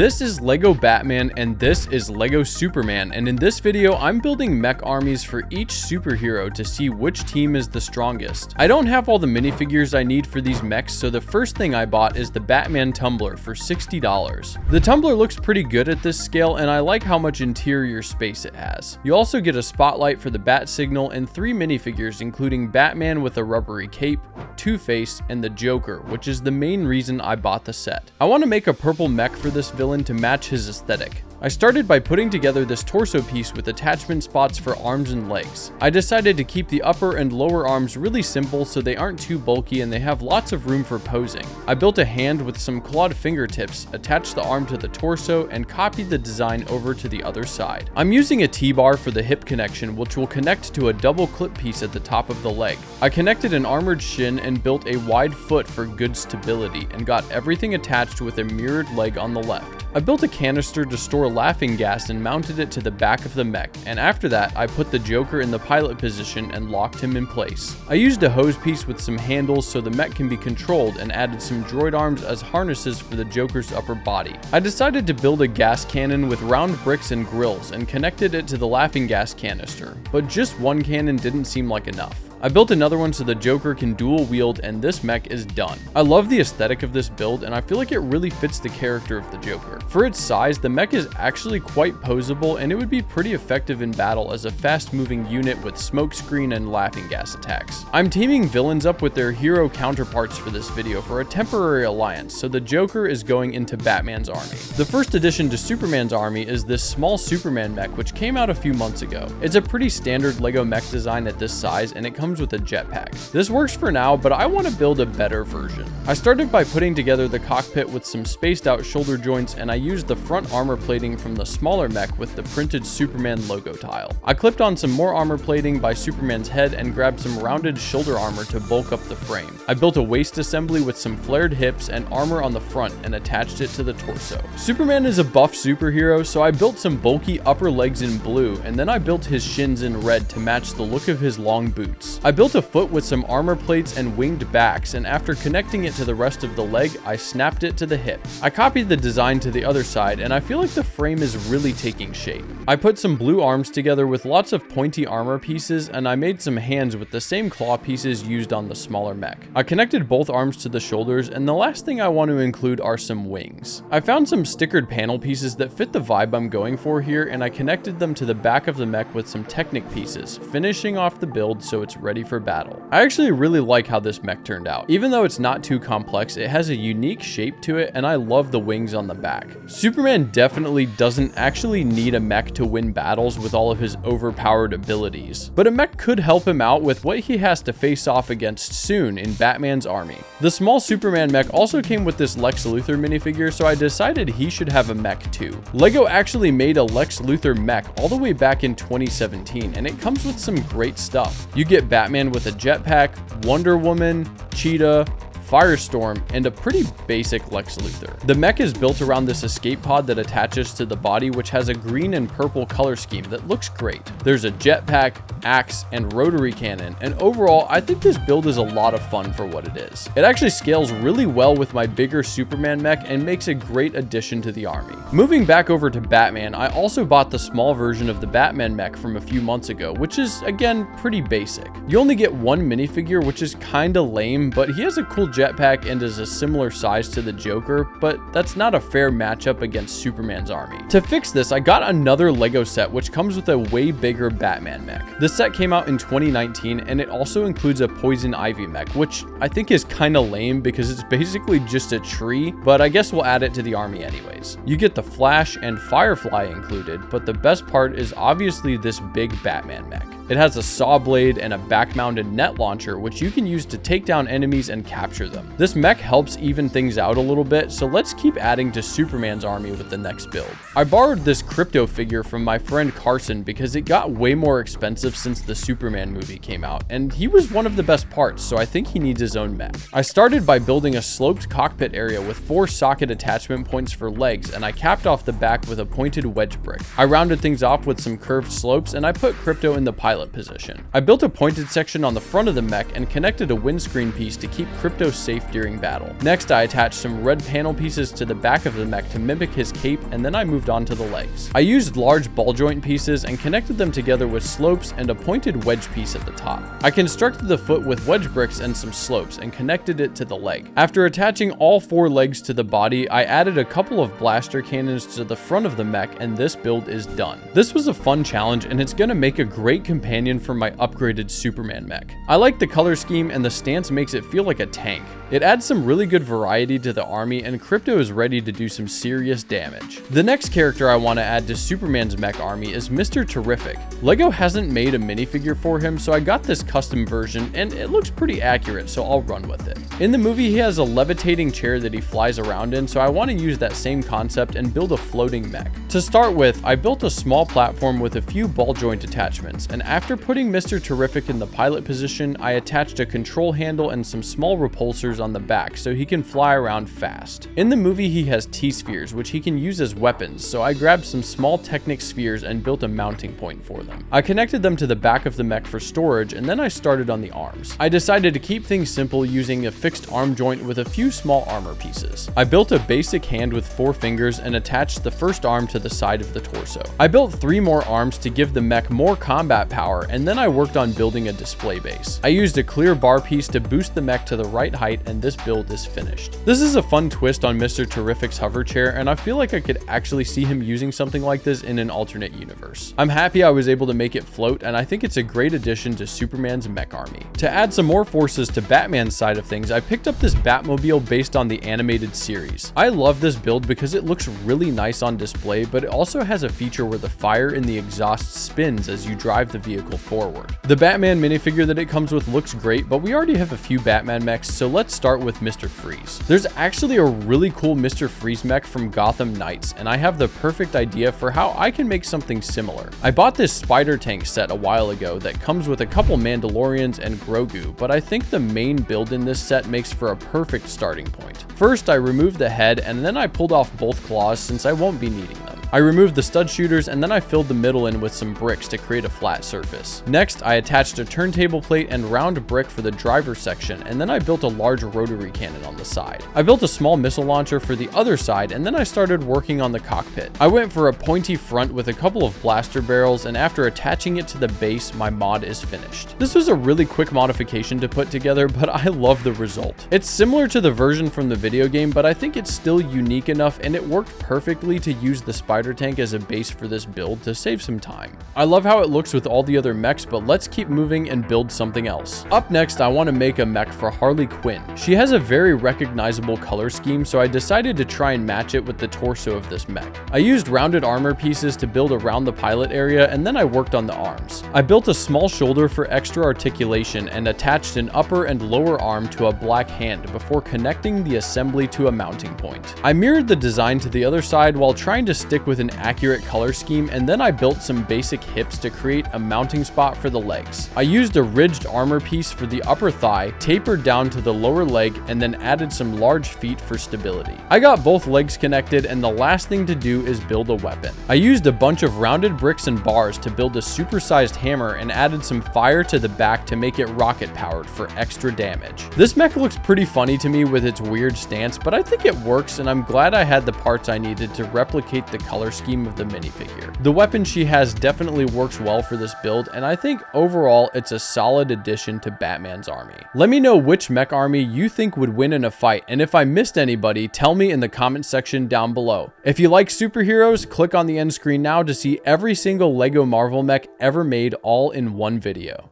This is Lego Batman and this is Lego Superman, and in this video I'm building mech armies for each superhero to see which team is the strongest. I don't have all the minifigures I need for these mechs, so the first thing I bought is the Batman tumbler for $60. The tumbler looks pretty good at this scale and I like how much interior space it has. You also get a spotlight for the bat signal and 3 minifigures including Batman with a rubbery cape, Two-Face, and the Joker, which is the main reason I bought the set. I want to make a purple mech for this villain to match his aesthetic. I started by putting together this torso piece with attachment spots for arms and legs. I decided to keep the upper and lower arms really simple so they aren't too bulky and they have lots of room for posing. I built a hand with some clawed fingertips, attached the arm to the torso, and copied the design over to the other side. I'm using a T-bar for the hip connection, which will connect to a double clip piece at the top of the leg. I connected an armored shin and built a wide foot for good stability, and got everything attached with a mirrored leg on the left. I built a canister to store laughing gas and mounted it to the back of the mech, and after that I put the Joker in the pilot position and locked him in place. I used a hose piece with some handles so the mech can be controlled and added some droid arms as harnesses for the Joker's upper body. I decided to build a gas cannon with round bricks and grills and connected it to the laughing gas canister, but just one cannon didn't seem like enough. I built another one so the Joker can dual wield and this mech is done. I love the aesthetic of this build and I feel like it really fits the character of the Joker. For its size, the mech is actually quite posable and it would be pretty effective in battle as a fast moving unit with smokescreen and laughing gas attacks. I'm teaming villains up with their hero counterparts for this video for a temporary alliance, so the Joker is going into Batman's army. The first addition to Superman's army is this small Superman mech which came out a few months ago. It's a pretty standard Lego mech design at this size and it comes with a jetpack. This works for now, but I want to build a better version. I started by putting together the cockpit with some spaced out shoulder joints, and I used the front armor plating from the smaller mech with the printed Superman logo tile. I clipped on some more armor plating by Superman's head and grabbed some rounded shoulder armor to bulk up the frame. I built a waist assembly with some flared hips and armor on the front and attached it to the torso. Superman is a buff superhero, so I built some bulky upper legs in blue, and then I built his shins in red to match the look of his long boots. I built a foot with some armor plates and winged backs, and after connecting it to the rest of the leg, I snapped it to the hip. I copied the design to the other side, and I feel like the frame is really taking shape. I put some blue arms together with lots of pointy armor pieces, and I made some hands with the same claw pieces used on the smaller mech. I connected both arms to the shoulders, and the last thing I want to include are some wings. I found some stickered panel pieces that fit the vibe I'm going for here, and I connected them to the back of the mech with some Technic pieces, finishing off the build so it's ready for battle. I actually really like how this mech turned out. Even though it's not too complex, it has a unique shape to it and I love the wings on the back. Superman definitely doesn't actually need a mech to win battles with all of his overpowered abilities, but a mech could help him out with what he has to face off against soon in Batman's army. The small Superman mech also came with this Lex Luthor minifigure, so I decided he should have a mech too. Lego actually made a Lex Luthor mech all the way back in 2017 and it comes with some great stuff. You get Batman with a jetpack, Wonder Woman, Cheetah, Firestorm, and a pretty basic Lex Luthor. The mech is built around this escape pod that attaches to the body, which has a green and purple color scheme that looks great. There's a jetpack, axe, and rotary cannon, and overall, I think this build is a lot of fun for what it is. It actually scales really well with my bigger Superman mech and makes a great addition to the army. Moving back over to Batman, I also bought the small version of the Batman mech from a few months ago, which is, again, pretty basic. You only get one minifigure, which is kinda lame, but he has a cool jetpack and is a similar size to the Joker, but that's not a fair matchup against Superman's army. To fix this, I got another Lego set which comes with a way bigger Batman mech. This set came out in 2019 and it also includes a Poison Ivy mech, which I think is kinda lame because it's basically just a tree, but I guess we'll add it to the army anyways. You get the Flash and Firefly included, but the best part is obviously this big Batman mech. It has a saw blade and a back-mounted net launcher, which you can use to take down enemies and capture them. This mech helps even things out a little bit, so let's keep adding to Superman's army with the next build. I borrowed this crypto figure from my friend Carson because it got way more expensive since the Superman movie came out, and he was one of the best parts, so I think he needs his own mech. I started by building a sloped cockpit area with 4 socket attachment points for legs, and I capped off the back with a pointed wedge brick. I rounded things off with some curved slopes, and I put crypto in the pilot pilot position. I built a pointed section on the front of the mech and connected a windscreen piece to keep Crypto safe during battle. Next, I attached some red panel pieces to the back of the mech to mimic his cape, and then I moved on to the legs. I used large ball joint pieces and connected them together with slopes and a pointed wedge piece at the top. I constructed the foot with wedge bricks and some slopes and connected it to the leg. After attaching all 4 legs to the body, I added a couple of blaster cannons to the front of the mech, and this build is done. This was a fun challenge, and it's gonna make a great companion for my upgraded Superman mech. I like the color scheme, and the stance makes it feel like a tank. It adds some really good variety to the army, and Crypto is ready to do some serious damage. The next character I want to add to Superman's mech army is Mr. Terrific. LEGO hasn't made a minifigure for him, so I got this custom version, and it looks pretty accurate, so I'll run with it. In the movie, he has a levitating chair that he flies around in, so I want to use that same concept and build a floating mech. To start with, I built a small platform with a few ball joint attachments, and after putting Mr. Terrific in the pilot position, I attached a control handle and some small repulsors on the back so he can fly around fast. In the movie, he has T-spheres, which he can use as weapons, so I grabbed some small Technic spheres and built a mounting point for them. I connected them to the back of the mech for storage, and then I started on the arms. I decided to keep things simple using a fixed arm joint with a few small armor pieces. I built a basic hand with 4 fingers and attached the first arm to the side of the torso. I built 3 more arms to give the mech more combat power, and then I worked on building a display base. I used a clear bar piece to boost the mech to the right height, and this build is finished. This is a fun twist on Mr. Terrific's hover chair, and I feel like I could actually see him using something like this in an alternate universe. I'm happy I was able to make it float, and I think it's a great addition to Superman's mech army. To add some more forces to Batman's side of things, I picked up this Batmobile based on the animated series. I love this build because it looks really nice on display, but it also has a feature where the fire in the exhaust spins as you drive the vehicle forward. The Batman minifigure that it comes with looks great, but we already have a few Batman mechs, so let's start with Mr. Freeze. There's actually a really cool Mr. Freeze mech from Gotham Knights, and I have the perfect idea for how I can make something similar. I bought this spider tank set a while ago that comes with a couple Mandalorians and Grogu, but I think the main build in this set makes for a perfect starting point. First, I removed the head, and then I pulled off both claws since I won't be needing them. I removed the stud shooters, and then I filled the middle in with some bricks to create a flat surface. Next, I attached a turntable plate and round brick for the driver's section, and then I built a large rotary cannon on the side. I built a small missile launcher for the other side, and then I started working on the cockpit. I went for a pointy front with a couple of blaster barrels, and after attaching it to the base, my mod is finished. This was a really quick modification to put together, but I love the result. It's similar to the version from the video game, but I think it's still unique enough, and it worked perfectly to use the spider tank as a base for this build to save some time. I love how it looks with all the other mechs, but let's keep moving and build something else. Up next, I want to make a mech for Harley Quinn. She has a very recognizable color scheme, so I decided to try and match it with the torso of this mech. I used rounded armor pieces to build around the pilot area, and then I worked on the arms. I built a small shoulder for extra articulation and attached an upper and lower arm to a black hand before connecting the assembly to a mounting point. I mirrored the design to the other side while trying to stick with an accurate color scheme, and then I built some basic hips to create a mounting spot for the legs. I used a ridged armor piece for the upper thigh, tapered down to the lower leg, and then added some large feet for stability. I got both legs connected, and the last thing to do is build a weapon. I used a bunch of rounded bricks and bars to build a supersized hammer and added some fire to the back to make it rocket powered for extra damage. This mech looks pretty funny to me with its weird stance, but I think it works, and I'm glad I had the parts I needed to replicate the color scheme of the minifigure. The weapon she has definitely works well for this build, and I think overall it's a solid addition to Batman's army. Let me know which mech army you think would win in a fight, and if I missed anybody, tell me in the comment section down below. If you like superheroes, click on the end screen now to see every single LEGO Marvel mech ever made all in one video.